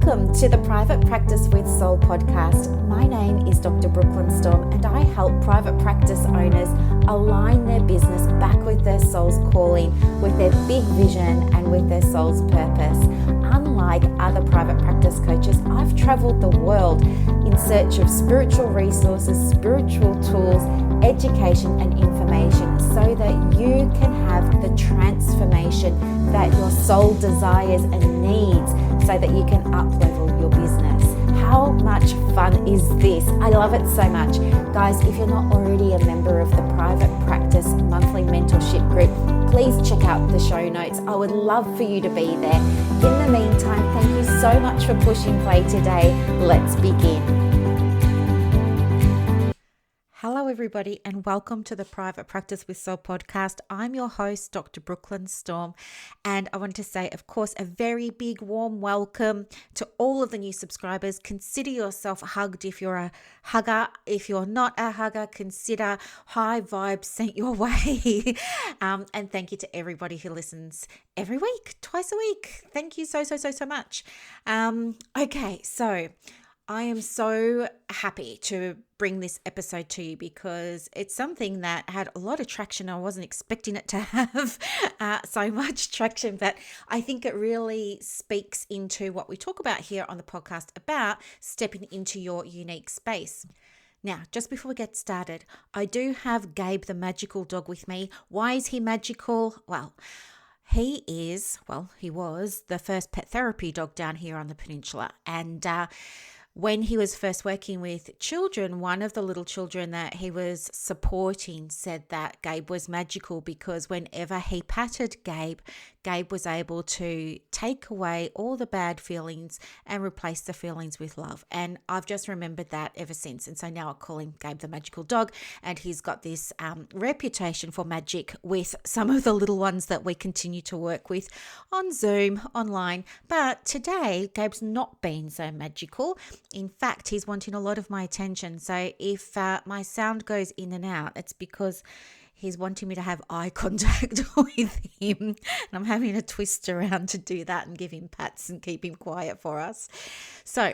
Welcome to the Private Practice with Soul podcast. My name is Dr. Brooklyn Storme, and I help private practice owners align their business back with their soul's calling, with their big vision and with their soul's purpose. Unlike other private practice coaches, I've traveled the world in search of spiritual resources, spiritual tools, education and information so that you can have the transformation that your soul desires and needs so that you can up-level your business. How much fun is this? I love it so much. Guys, if you're not already a member of the Private Practice Monthly Mentorship Group, please check out the show notes. I would love for you to be there. In the meantime, thank you so much for pushing play today. Let's begin. Hello, everybody, and welcome to the Private Practice with Soul podcast. I'm your host, Dr. Brooklyn Storme, and I want to say, of course, a very big, warm welcome to all of the new subscribers. Consider yourself hugged if you're a hugger. If you're not a hugger, consider high vibes sent your way. And thank you to everybody who listens every week, twice a week. Thank you so much. Okay, so I am so happy to bring this episode to you because it's something that had a lot of traction. I wasn't expecting it to have so much traction, but I think it really speaks into what we talk about here on the podcast about stepping into your unique space. Now, just before we get started, I do have Gabe the magical dog with me. Why is he magical? Well, he was the first pet therapy dog down here on the peninsula. And when he was first working with children, one of the little children that he was supporting said that Gabe was magical because whenever he patted Gabe, Gabe was able to take away all the bad feelings and replace the feelings with love. And I've just remembered that ever since. And so now I call him Gabe the magical dog. And he's got this reputation for magic with some of the little ones that we continue to work with on Zoom, online. But today, Gabe's not been so magical. In fact, he's wanting a lot of my attention. So if my sound goes in and out, it's because he's wanting me to have eye contact with him. And I'm having to twist around to do that and give him pats and keep him quiet for us. So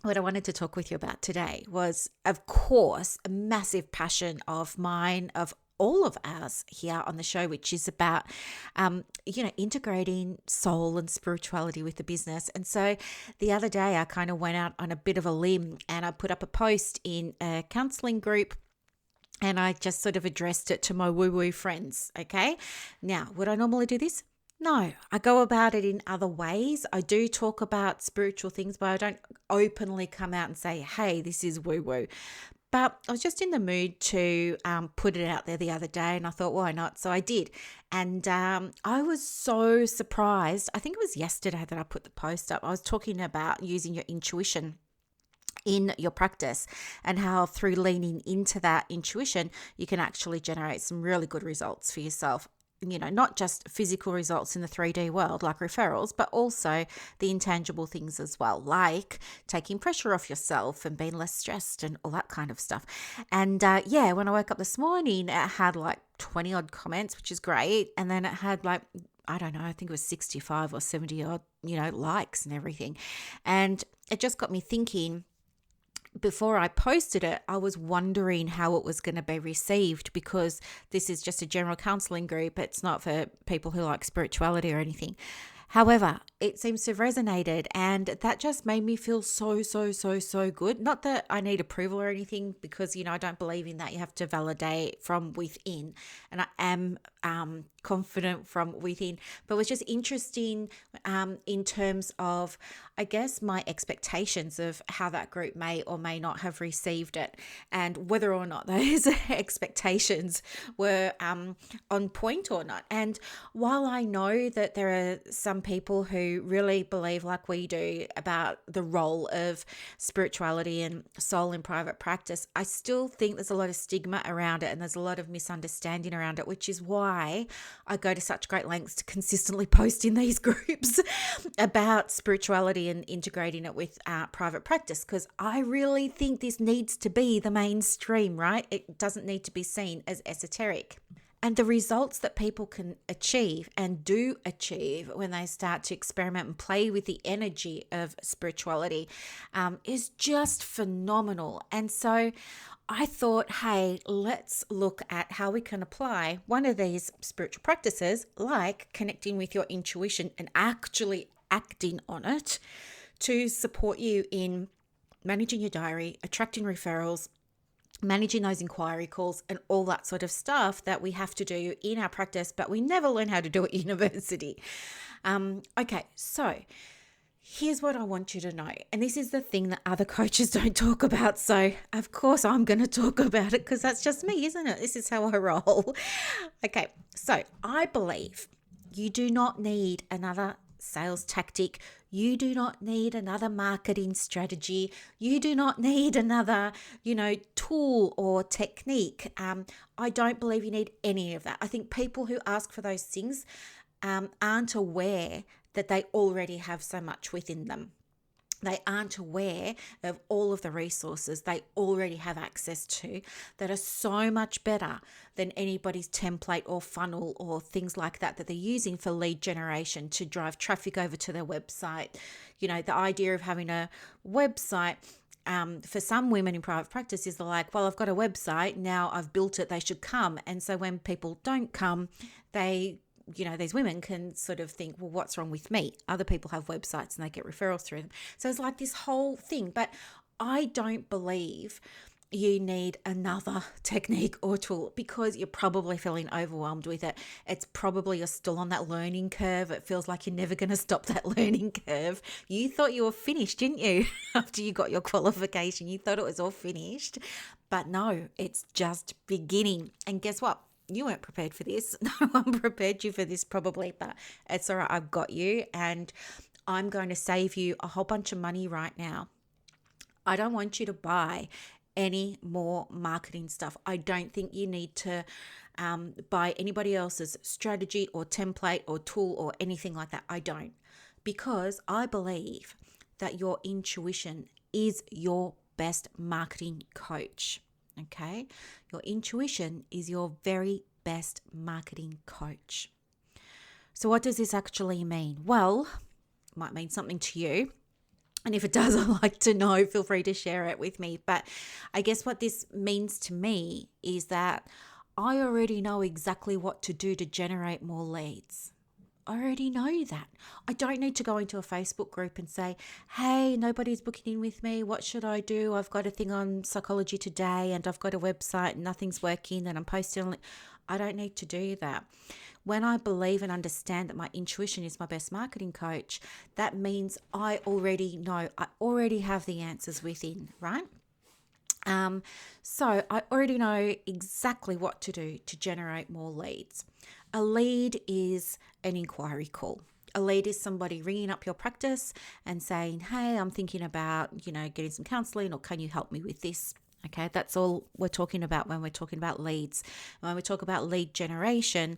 what I wanted to talk with you about today was, of course, a massive passion of mine, of all of ours here on the show, which is about, integrating soul and spirituality with the business. And so the other day I kind of went out on a bit of a limb and I put up a post in a counseling group and I just sort of addressed it to my woo-woo friends. Okay. Now, would I normally do this? No, I go about it in other ways. I do talk about spiritual things, but I don't openly come out and say, hey, this is woo-woo. But I was just in the mood to put it out there the other day and I thought, why not? So I did. And I was so surprised. I think it was yesterday that I put the post up. I was talking about using your intuition in your practice and how through leaning into that intuition, you can actually generate some really good results for yourself. Not just physical results in the 3D world like referrals, but also the intangible things as well, like taking pressure off yourself and being less stressed and all that kind of stuff. And when I woke up this morning, it had like 20 odd comments, which is great. And then it had like, I don't know, I think it was 65 or 70 odd, likes and everything. And it just got me thinking. Before I posted it, I was wondering how it was going to be received because this is just a general counseling group. It's not for people who like spirituality or anything. However, it seems to have resonated and that just made me feel so good. Not that I need approval or anything because, I don't believe in that. You have to validate from within and I am confident from within. But it was just interesting in terms of, I guess, my expectations of how that group may or may not have received it and whether or not those expectations were on point or not. And while I know that there are some people who really believe like we do about the role of spirituality and soul in private practice, I still think there's a lot of stigma around it and there's a lot of misunderstanding around it, which is why I go to such great lengths to consistently post in these groups about spirituality and integrating it with private practice, because I really think this needs to be the mainstream, right? It doesn't need to be seen as esoteric. And the results that people can achieve and do achieve when they start to experiment and play with the energy of spirituality is just phenomenal. And so I thought, hey, let's look at how we can apply one of these spiritual practices, like connecting with your intuition and actually acting on it, to support you in managing your diary, attracting referrals, managing those inquiry calls, and all that sort of stuff that we have to do in our practice, but we never learn how to do at university. Okay, so here's what I want you to know. And this is the thing that other coaches don't talk about. So, of course, I'm going to talk about it because that's just me, isn't it? This is how I roll. Okay, so I believe you do not need another sales tactic. You do not need another marketing strategy. You do not need another, tool or technique. I don't believe you need any of that. I think people who ask for those things aren't aware that they already have so much within them. They aren't aware of all of the resources they already have access to that are so much better than anybody's template or funnel or things like that they're using for lead generation to drive traffic over to their website. The idea of having a website for some women in private practice is like, well, I've got a website, now I've built it, they should come. And so when people don't come, these women can sort of think, well, what's wrong with me? Other people have websites and they get referrals through them. So it's like this whole thing. But I don't believe you need another technique or tool because you're probably feeling overwhelmed with it. It's probably you're still on that learning curve. It feels like you're never going to stop that learning curve. You thought you were finished, didn't you? After you got your qualification, you thought it was all finished. But no, it's just beginning. And guess what? You weren't prepared for this. No one prepared you for this probably, but it's all right. I've got you, and I'm going to save you a whole bunch of money right now. I don't want you to buy any more marketing stuff. I don't think you need to buy anybody else's strategy or template or tool or anything like that. I don't, because I believe that your intuition is your best marketing coach. Okay, your intuition is your very best marketing coach. So what does this actually mean? Well, it might mean something to you. And if it does, I'd like to know. Feel free to share it with me. But I guess what this means to me is that I already know exactly what to do to generate more leads. I already know that. I don't need to go into a Facebook group and say, hey, nobody's booking in with me. What should I do? I've got a thing on Psychology Today and I've got a website and nothing's working and I'm posting. I don't need to do that. When I believe and understand that my intuition is my best marketing coach, that means I already know, I already have the answers within, right? So I already know exactly what to do to generate more leads. A lead is an inquiry call. A lead is somebody ringing up your practice and saying, hey, I'm thinking about, getting some counseling, or can you help me with this? Okay, that's all we're talking about when we're talking about leads. When we talk about lead generation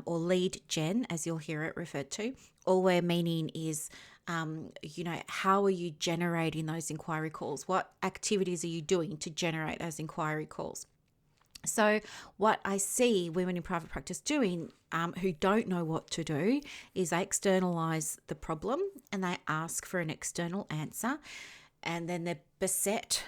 or lead gen, as you'll hear it referred to, all we're meaning is how are you generating those inquiry calls? What activities are you doing to generate those inquiry calls? So what I see women in private practice doing who don't know what to do is they externalize the problem and they ask for an external answer, and then they're beset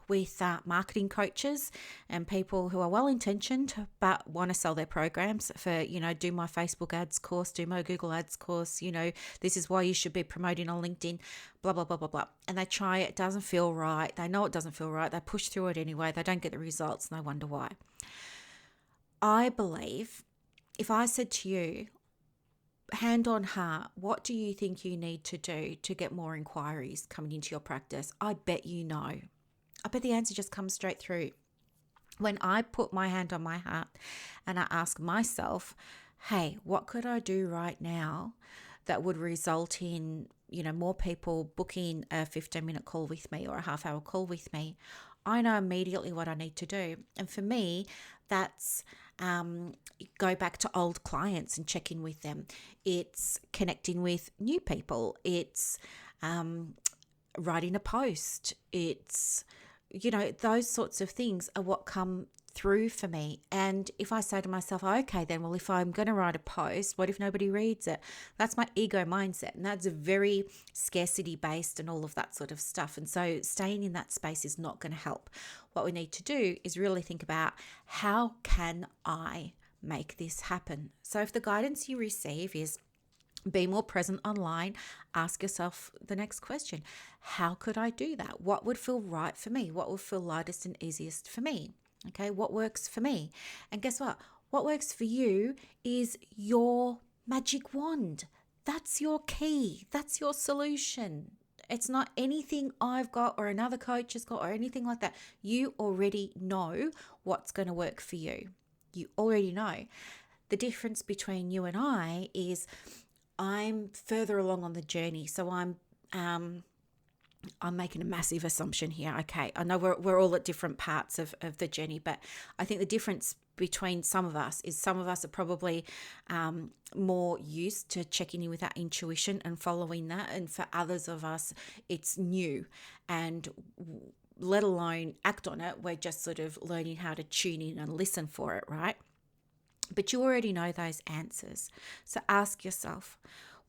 with marketing coaches and people who are well-intentioned but want to sell their programs for, do my Facebook ads course, do my Google ads course, this is why you should be promoting on LinkedIn, blah, blah, blah, blah, blah. And they try it, doesn't feel right. They know it doesn't feel right. They push through it anyway. They don't get the results and they wonder why. I believe if I said to you, hand on heart, what do you think you need to do to get more inquiries coming into your practice? I bet you know. I bet the answer just comes straight through. When I put my hand on my heart and I ask myself, hey, what could I do right now that would result in, more people booking a 15-minute call with me or a half-hour call with me, I know immediately what I need to do. And for me, that's go back to old clients and check in with them. It's connecting with new people. It's writing a post. It's, those sorts of things are what come through for me. And if I say to myself, okay, then, well, if I'm going to write a post, what if nobody reads it? That's my ego mindset. And that's very scarcity based and all of that sort of stuff. And so staying in that space is not going to help. What we need to do is really think about, how can I make this happen? So if the guidance you receive is be more present online, ask yourself the next question: how could I do that? What would feel right for me? What would feel lightest and easiest for me? Okay, what works for me? And guess what? What works for you is your magic wand. That's your key. That's your solution. It's not anything I've got or another coach has got or anything like that. You already know what's going to work for you. You already know. The difference between you and I is I'm further along on the journey. So I'm making a massive assumption here. Okay, I know we're all at different parts of the journey, but I think the difference between some of us is some of us are probably more used to checking in with our intuition and following that. And for others of us, it's new, and let alone act on it. We're just sort of learning how to tune in and listen for it, right? But you already know those answers. So ask yourself,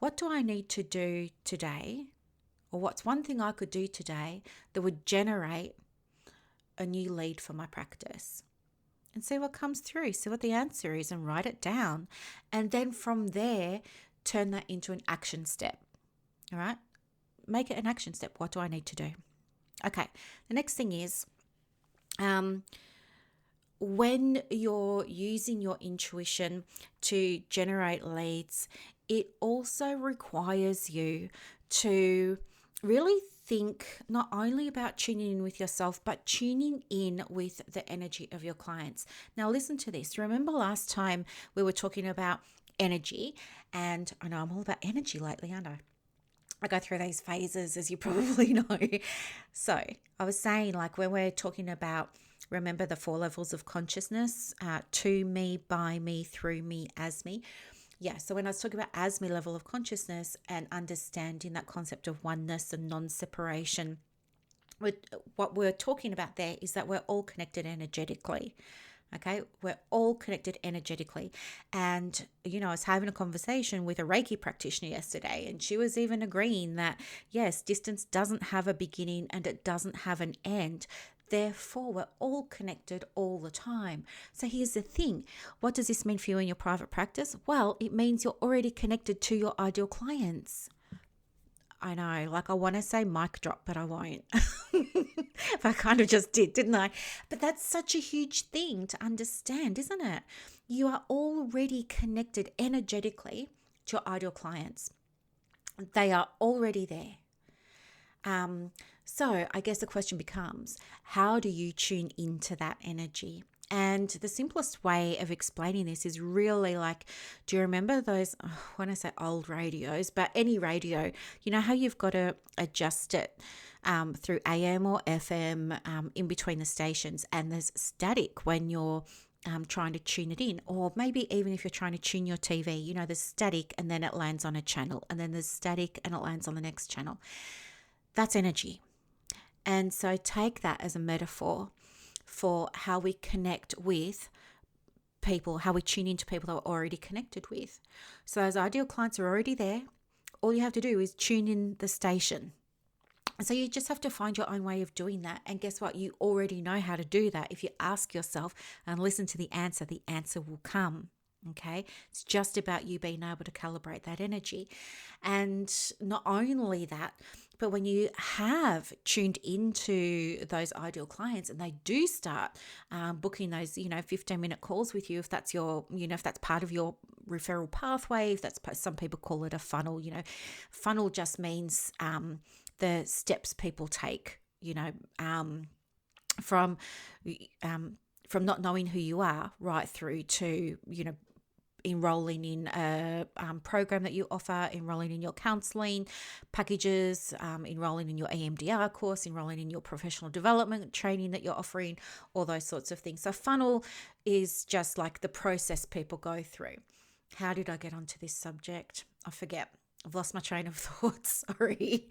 what do I need to do today? Or what's one thing I could do today that would generate a new lead for my practice? And see what comes through, see what the answer is, and write it down. And then from there, turn that into an action step. All right? Make it an action step. What do I need to do? Okay. The next thing is, when you're using your intuition to generate leads, it also requires you to really think not only about tuning in with yourself, but tuning in with the energy of your clients. Now, listen to this. Remember last time we were talking about energy, and I know I'm all about energy lately, aren't I? I go through these phases, as you probably know. So I was saying, like, when we're talking about, remember the 4 levels of consciousness, to me, by me, through me, as me. Yeah, so when I was talking about as me level of consciousness and understanding that concept of oneness and non-separation, what we're talking about there is that we're all connected energetically. Okay, we're all connected energetically. And, I was having a conversation with a Reiki practitioner yesterday, and she was even agreeing that, yes, distance doesn't have a beginning and it doesn't have an end. Therefore, we're all connected all the time. So here's the thing. What does this mean for you in your private practice? Well, it means you're already connected to your ideal clients. I know, like I want to say mic drop, but I won't. But I kind of just did, didn't I? But that's such a huge thing to understand, isn't it? You are already connected energetically to your ideal clients. They are already there. So I guess the question becomes, how do you tune into that energy? And the simplest way of explaining this is really like, do you remember those, when I say old radios, but any radio, you know how you've got to adjust it through AM or FM in between the stations, and there's static when you're trying to tune it in, or maybe even if you're trying to tune your TV, there's static and then it lands on a channel, and then there's static and it lands on the next channel. That's energy. And so take that as a metaphor for how we connect with people, how we tune into people that we're already connected with. So those ideal clients are already there. All you have to do is tune in the station. So you just have to find your own way of doing that. And guess what? You already know how to do that. If you ask yourself and listen to the answer will come. Okay, it's just about you being able to calibrate that energy. And not only that, but when you have tuned into those ideal clients and they do start booking those, 15-minute calls with you, if that's your, if that's part of your referral pathway, if that's, some people call it a funnel, funnel just means the steps people take, from not knowing who you are right through to, enrolling in a program that you offer, enrolling in your counselling packages, enrolling in your EMDR course, enrolling in your professional development training that you're offering, all those sorts of things. So funnel is just like the process people go through. How did I get onto this subject? I forget. I've lost my train of thought. Sorry.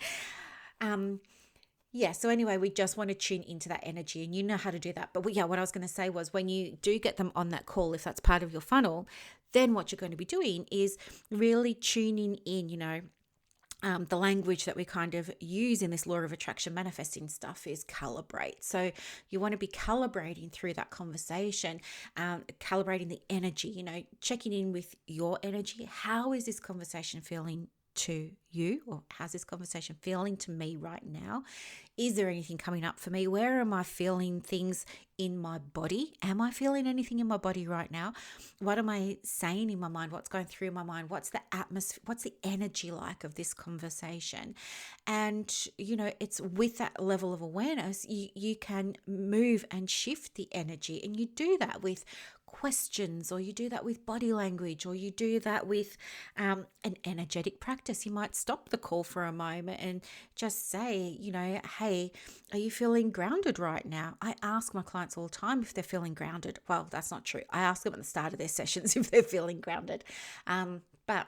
Yeah, so anyway, we just want to tune into that energy and you know how to do that. But yeah, what I was going to say was when you do get them on that call, if that's part of your funnel, then what you're going to be doing is really tuning in, the language that we kind of use in this law of attraction manifesting stuff is calibrate. So you want to be calibrating through that conversation, calibrating the energy, checking in with your energy. How is this conversation feeling to you, or how's this conversation feeling to me right now? Is there anything coming up for me? Where am I feeling things in my body? Am I feeling anything in my body right now? What am I saying in my mind? What's going through my mind? What's the atmosphere? What's the energy like of this conversation? And, it's with that level of awareness, you can move and shift the energy. And you do that with questions, or you do that with body language, or you do that with an energetic practice. You might stop the call for a moment and just say, hey, are you feeling grounded right now? I ask my clients all the time if they're feeling grounded. Well, that's not true. I ask them at the start of their sessions if they're feeling grounded. But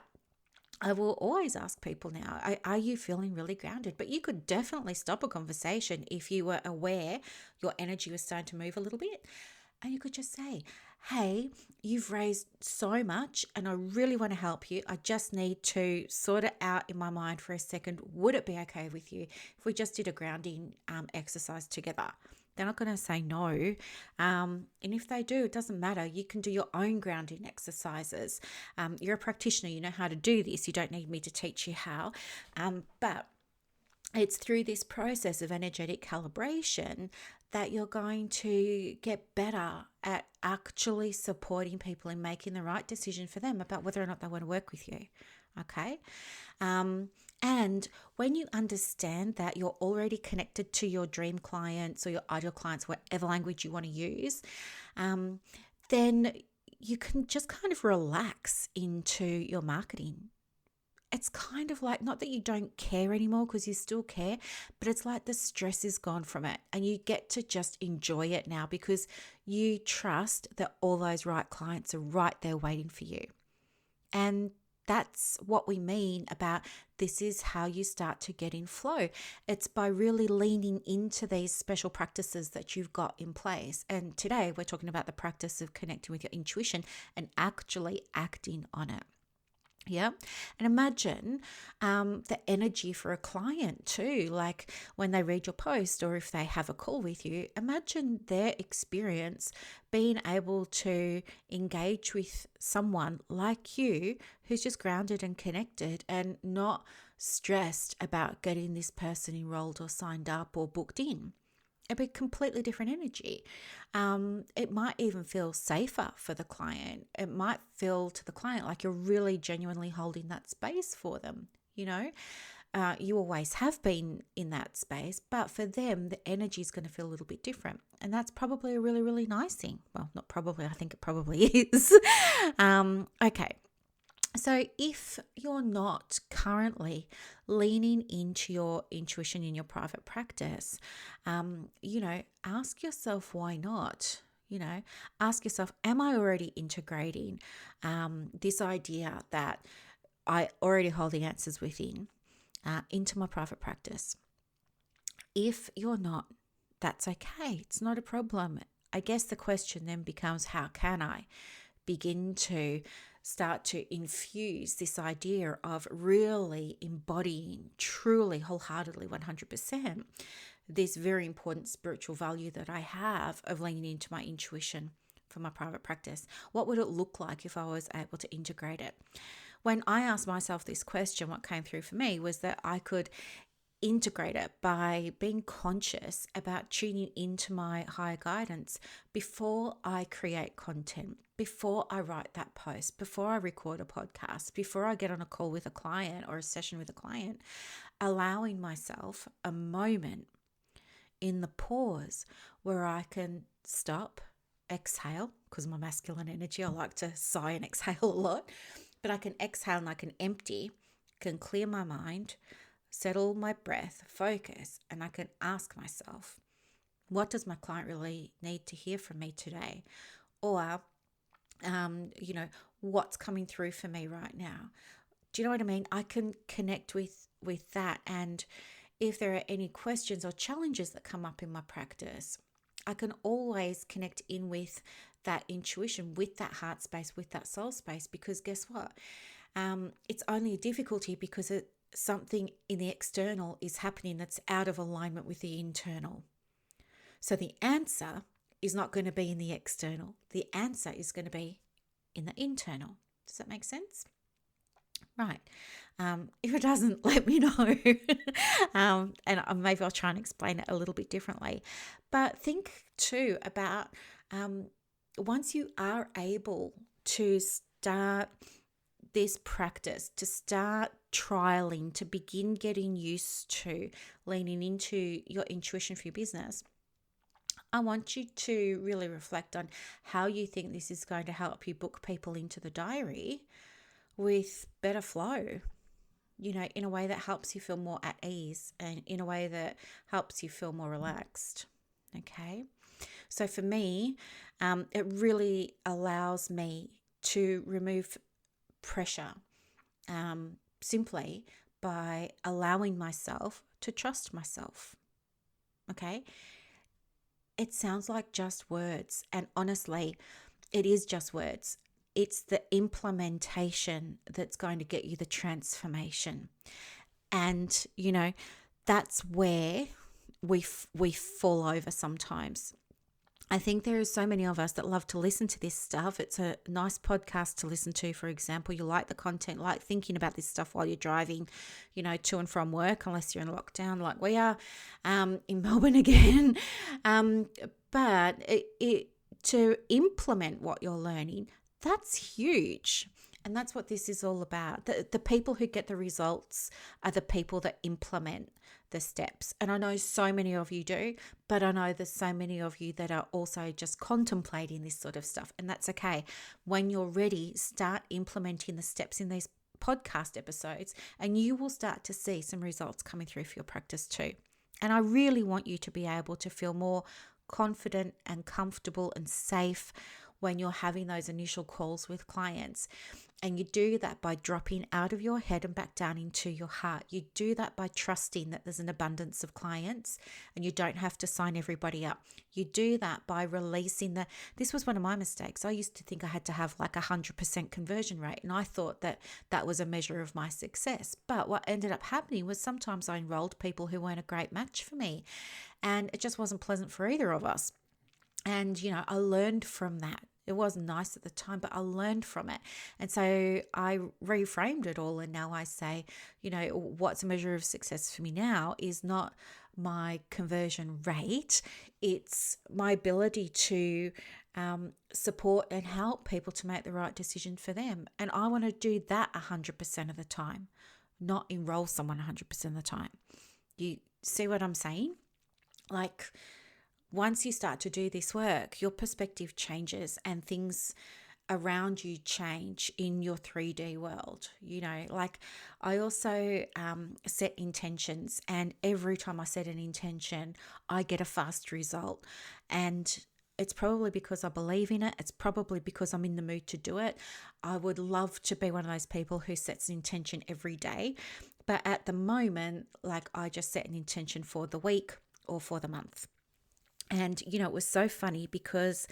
I will always ask people now, are you feeling really grounded? But you could definitely stop a conversation if you were aware your energy was starting to move a little bit. And you could just say, hey, you've raised so much and I really want to help you. I just need to sort it out in my mind for a second. Would it be okay with you if we just did a grounding exercise together? They're not going to say no. And if they do, it doesn't matter. You can do your own grounding exercises. You're a practitioner. You know how to do this. You don't need me to teach you how. But it's through this process of energetic calibration that you're going to get better at actually supporting people in making the right decision for them about whether or not they want to work with you. Okay. And when you understand that you're already connected to your dream clients or your ideal clients, whatever language you want to use, then you can just kind of relax into your marketing. It's kind of like, not that you don't care anymore, because you still care, but it's like the stress is gone from it and you get to just enjoy it now because you trust that all those right clients are right there waiting for you. And that's what we mean about this is how you start to get in flow. It's by really leaning into these special practices that you've got in place. And today we're talking about the practice of connecting with your intuition and actually acting on it. Yeah. And imagine the energy for a client too, like when they read your post or if they have a call with you, imagine their experience being able to engage with someone like you who's just grounded and connected and not stressed about getting this person enrolled or signed up or booked in. It'd be completely different energy. It might even feel safer for the client. It might feel to the client like you're really genuinely holding that space for them. You always have been in that space, but for them, the energy is going to feel a little bit different. And that's probably a really, really nice thing. Well, not probably, I think it probably is. Okay. So if you're not currently leaning into your intuition in your private practice, ask yourself why not. Ask yourself, am I already integrating this idea that I already hold the answers within into my private practice? If you're not, that's okay. It's not a problem. I guess the question then becomes, how can I begin to start to infuse this idea of really embodying truly, wholeheartedly, 100% this very important spiritual value that I have of leaning into my intuition for my private practice? What would it look like if I was able to integrate it? When I asked myself this question, what came through for me was that I could integrate it by being conscious about tuning into my higher guidance before I create content, before I write that post, before I record a podcast, before I get on a call with a client or a session with a client, allowing myself a moment in the pause where I can stop, exhale, because my masculine energy, I like to sigh and exhale a lot, but I can exhale and I can empty, can clear my mind, settle my breath, focus, and I can ask myself, what does my client really need to hear from me today? Or, what's coming through for me right now? Do you know what I mean? I can connect with that and if there are any questions or challenges that come up in my practice, I can always connect in with that intuition, with that heart space, with that soul space, because guess what? It's only a difficulty because something in the external is happening that's out of alignment with the internal. So the answer is not going to be in the external. The answer is going to be in the internal. Does that make sense? Right. If it doesn't, let me know. And maybe I'll try and explain it a little bit differently. But think too about once you are able to start this practice, to start trialing, to begin getting used to leaning into your intuition for your business, I want you to really reflect on how you think this is going to help you book people into the diary with better flow, in a way that helps you feel more at ease and in a way that helps you feel more relaxed. Okay. So for me, it really allows me to remove pressure simply by allowing myself to trust myself. Okay. It sounds like just words, and honestly, it is just words. It's the implementation that's going to get you the transformation. And, that's where we fall over sometimes. I think there are so many of us that love to listen to this stuff. It's a nice podcast to listen to, for example. You like the content, like thinking about this stuff while you're driving, to and from work, unless you're in lockdown like we are in Melbourne again. But to implement what you're learning, that's huge. And that's what this is all about. The people who get the results are the people that implement the steps. And I know so many of you do, but I know there's so many of you that are also just contemplating this sort of stuff. And that's okay. When you're ready, start implementing the steps in these podcast episodes, and you will start to see some results coming through for your practice too. And I really want you to be able to feel more confident and comfortable and safe when you're having those initial calls with clients. And you do that by dropping out of your head and back down into your heart. You do that by trusting that there's an abundance of clients and you don't have to sign everybody up. You do that by releasing this was one of my mistakes. I used to think I had to have like 100% conversion rate, and I thought that was a measure of my success. But what ended up happening was sometimes I enrolled people who weren't a great match for me, and it just wasn't pleasant for either of us. And, I learned from that. It wasn't nice at the time, but I learned from it. And so I reframed it all. And now I say, what's a measure of success for me now is not my conversion rate. It's my ability to support and help people to make the right decision for them. And I want to do that 100% of the time, not enroll someone 100% of the time. You see what I'm saying? Like, once you start to do this work, your perspective changes and things around you change in your 3D world. Like I also set intentions, and every time I set an intention, I get a fast result. And it's probably because I believe in it. It's probably because I'm in the mood to do it. I would love to be one of those people who sets an intention every day. But at the moment, like I just set an intention for the week or for the month. And, it was so funny because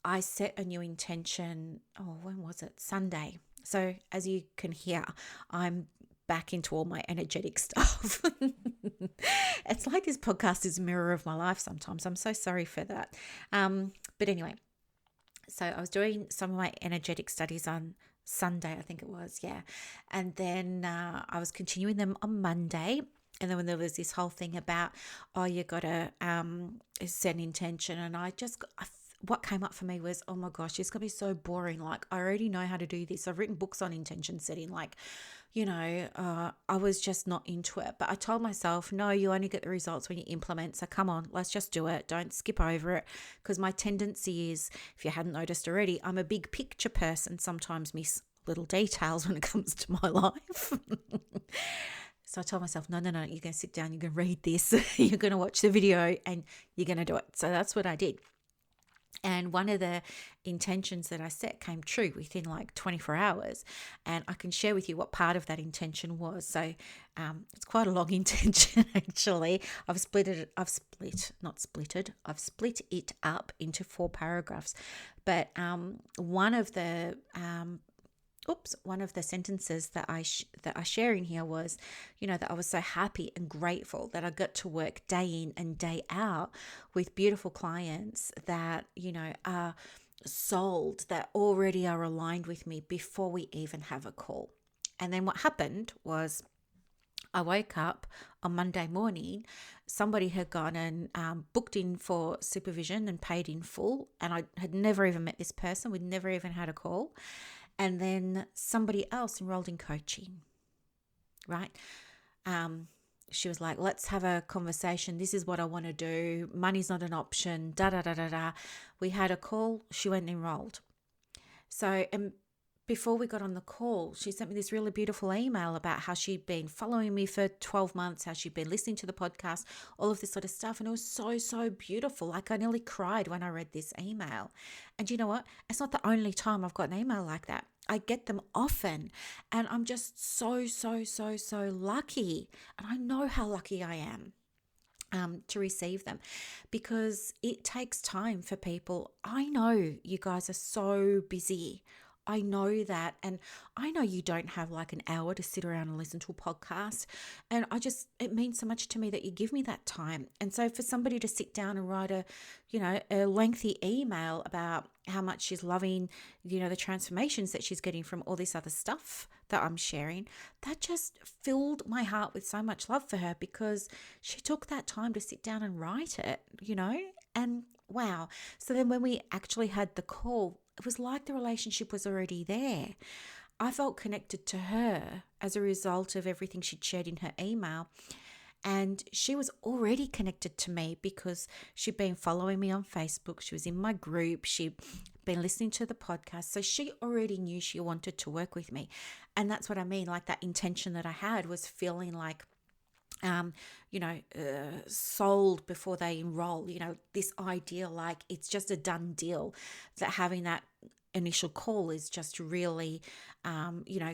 I set a new intention, when was it? Sunday. So as you can hear, I'm back into all my energetic stuff. It's like this podcast is a mirror of my life sometimes. I'm so sorry for that. But anyway, so I was doing some of my energetic studies on Sunday, I think it was, yeah. And then I was continuing them on Monday. And then when there was this whole thing about, you got to set an intention. And what came up for me was, oh my gosh, it's going to be so boring. Like, I already know how to do this. I've written books on intention setting. Like, I was just not into it. But I told myself, no, you only get the results when you implement. So come on, let's just do it. Don't skip over it. Because my tendency is, if you hadn't noticed already, I'm a big picture person, sometimes miss little details when it comes to my life. So I told myself, no, you're going to sit down, you're going to read this, you're going to watch the video, and you're going to do it. So that's what I did. And one of the intentions that I set came true within like 24 hours. And I can share with you what part of that intention was. So it's quite a long intention, actually. I've split it up into 4 paragraphs. But one of the sentences that I share in here was, that I was so happy and grateful that I got to work day in and day out with beautiful clients that, are sold, that already are aligned with me before we even have a call. And then what happened was I woke up on Monday morning, somebody had gone and booked in for supervision and paid in full. And I had never even met this person. We'd never even had a call. And then somebody else enrolled in coaching, right? She was like, let's have a conversation. This is what I want to do. Money's not an option, da-da-da-da-da. We had a call. She went and enrolled. So, and before we got on the call, she sent me this really beautiful email about how she'd been following me for 12 months, how she'd been listening to the podcast, all of this sort of stuff. And it was so, so beautiful. Like I nearly cried when I read this email. And you know what? It's not the only time I've got an email like that. I get them often. And I'm just so, so, so, so lucky. And I know how lucky I am. To receive them, because it takes time for people. I know you guys are so busy. I know that. And I know you don't have like an hour to sit around and listen to a podcast. And it means so much to me that you give me that time. And so for somebody to sit down and write a lengthy email about how much she's loving, the transformations that she's getting from all this other stuff that I'm sharing, that just filled my heart with so much love for her, because she took that time to sit down and write it, and wow. So then when we actually had the call, it was like the relationship was already there. I felt connected to her as a result of everything she'd shared in her email. And she was already connected to me because she'd been following me on Facebook. She was in my group. She'd been listening to the podcast. So she already knew she wanted to work with me. And that's what I mean. Like that intention that I had was feeling like, sold before they enroll, this idea like it's just a done deal, that having that initial call is just really,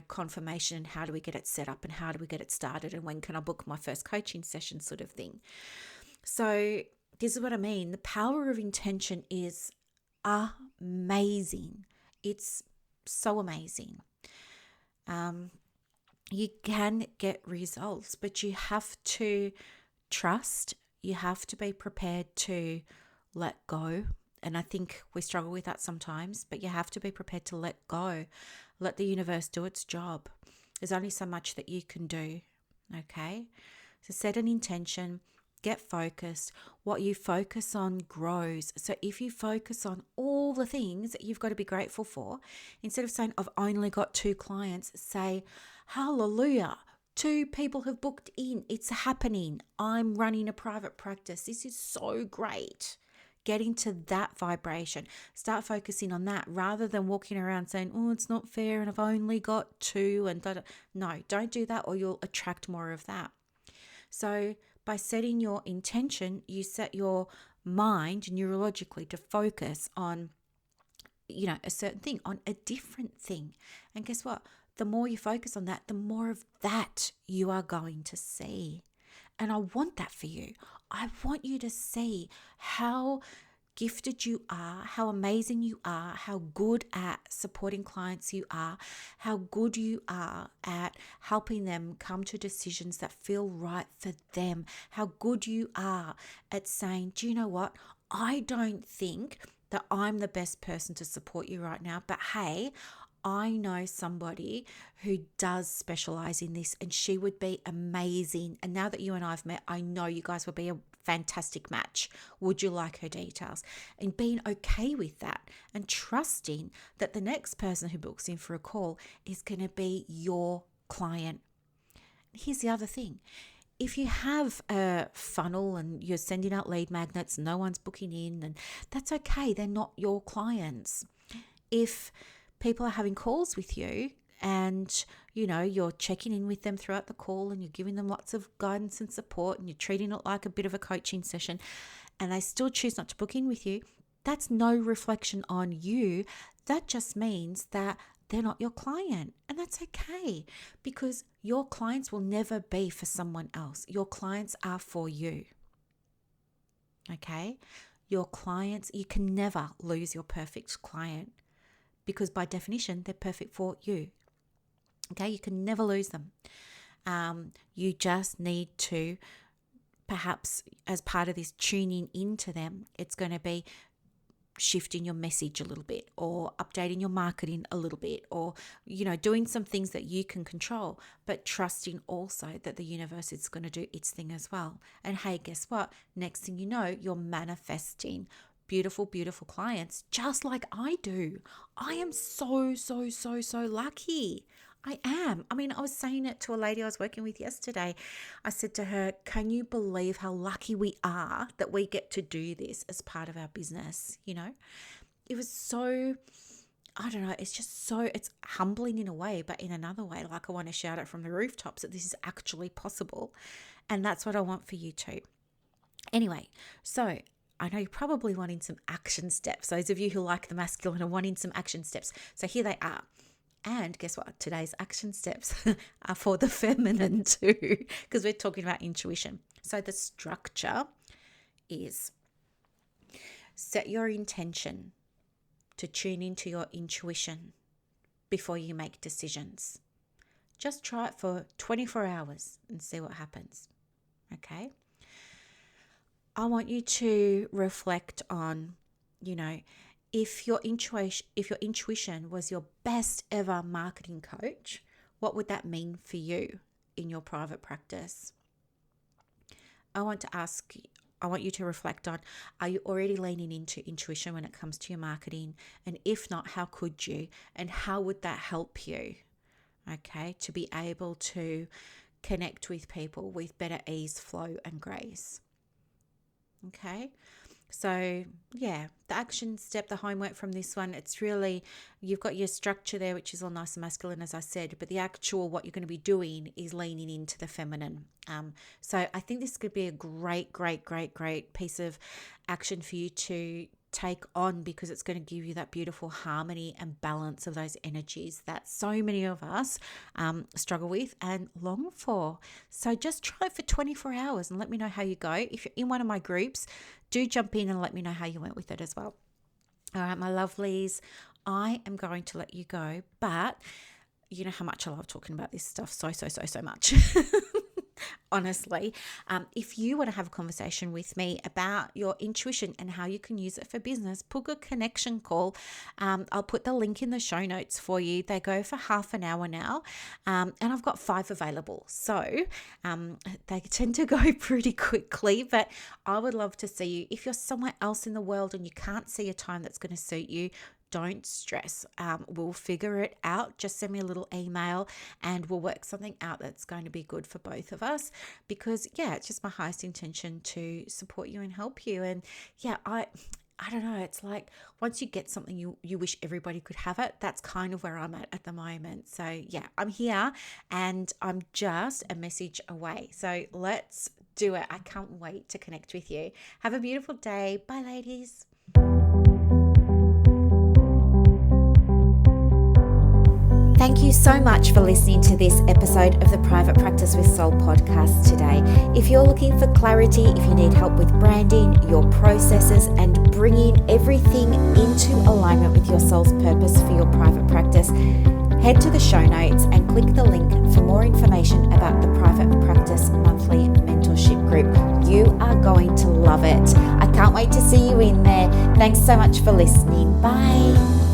confirmation. How do we get it set up and how do we get it started and when can I book my first coaching session sort of thing. So this is what I mean. The power of intention is amazing. It's so amazing. You can get results, but you have to trust. You have to be prepared to let go. And I think we struggle with that sometimes, but you have to be prepared to let go. Let the universe do its job. There's only so much that you can do, okay? So set an intention, get focused. What you focus on grows. So if you focus on all the things that you've got to be grateful for, instead of saying, I've only got 2 clients, say, hallelujah, 2 people have booked in. It's happening. I'm running a private practice. This is so great. Get into that vibration. Start focusing on that rather than walking around saying, oh, it's not fair and I've only got 2 and da-da. No, don't do that or you'll attract more of that. So by setting your intention, you set your mind neurologically to focus on, a certain thing, on a different thing. And guess what? The more you focus on that, the more of that you are going to see. And I want that for you. I want you to see how gifted you are, how amazing you are, how good at supporting clients you are, how good you are at helping them come to decisions that feel right for them, how good you are at saying, do you know what? I don't think that I'm the best person to support you right now, but hey, I know somebody who does specialize in this and she would be amazing. And now that you and I have met, I know you guys will be a fantastic match. Would you like her details? And being okay with that and trusting that the next person who books in for a call is going to be your client. Here's the other thing. If you have a funnel and you're sending out lead magnets, no one's booking in, and that's okay. They're not your clients. If people are having calls with you and, you're checking in with them throughout the call and you're giving them lots of guidance and support and you're treating it like a bit of a coaching session and they still choose not to book in with you, That's no reflection on you. That just means that they're not your client. And that's okay, because your clients will never be for someone else. Your clients are for you. Okay? Your clients, you can never lose your perfect client, because by definition, they're perfect for you. Okay? You can never lose them. You just need to, perhaps as part of this tuning into them, it's going to be shifting your message a little bit, or updating your marketing a little bit, or, doing some things that you can control, but trusting also that the universe is going to do its thing as well. And hey, guess what? Next thing you know, you're manifesting beautiful, beautiful clients, just like I do. I am so, so, so, so lucky. I am. I was saying it to a lady I was working with yesterday. I said to her, can you believe how lucky we are that we get to do this as part of our business? It was so, I don't know, it's humbling in a way, but in another way, like I want to shout it from the rooftops that this is actually possible. And that's what I want for you too. Anyway, so I know you're probably wanting some action steps. Those of you who like the masculine are wanting some action steps. So here they are. And guess what? Today's action steps are for the feminine too, because we're talking about intuition. So the structure is: set your intention to tune into your intuition before you make decisions. Just try it for 24 hours and see what happens. Okay? I want you to reflect on, if your intuition was your best ever marketing coach, what would that mean for you in your private practice? I want you to reflect on, are you already leaning into intuition when it comes to your marketing? And if not, how could you? And how would that help you, okay, to be able to connect with people with better ease, flow, and grace? Okay. So yeah, the action step, the homework from this one, it's really, you've got your structure there, which is all nice and masculine, as I said, but the actual, what you're going to be doing is leaning into the feminine. So I think this could be a great, great, great, great piece of action for you to take on, because it's going to give you that beautiful harmony and balance of those energies that so many of us struggle with and long for. So just try it for 24 hours and let me know how you go. If you're in one of my groups, do jump in and let me know how you went with it as well. All right, my lovelies, I am going to let you go, but you know how much I love talking about this stuff so much. Honestly, if you want to have a conversation with me about your intuition and how you can use it for business, book a connection call. I'll put the link in the show notes for you. They go for half an hour now, and I've got 5 available. So they tend to go pretty quickly, but I would love to see you. If you're somewhere else in the world and you can't see a time that's going to suit you, don't stress. We'll figure it out. Just send me a little email and we'll work something out that's going to be good for both of us, because it's just my highest intention to support you and help you. And I don't know, it's like once you get something you wish everybody could have it. That's kind of where I'm at the moment. So I'm here and I'm just a message away. So let's do it. I can't wait to connect with you. Have a beautiful day. Bye, ladies. Thank you so much for listening to this episode of the Private Practice with Soul podcast today. If you're looking for clarity, if you need help with branding, your processes, and bringing everything into alignment with your soul's purpose for your private practice, head to the show notes and click the link for more information about the Private Practice Monthly Mentorship Group. You are going to love it. I can't wait to see you in there. Thanks so much for listening. Bye.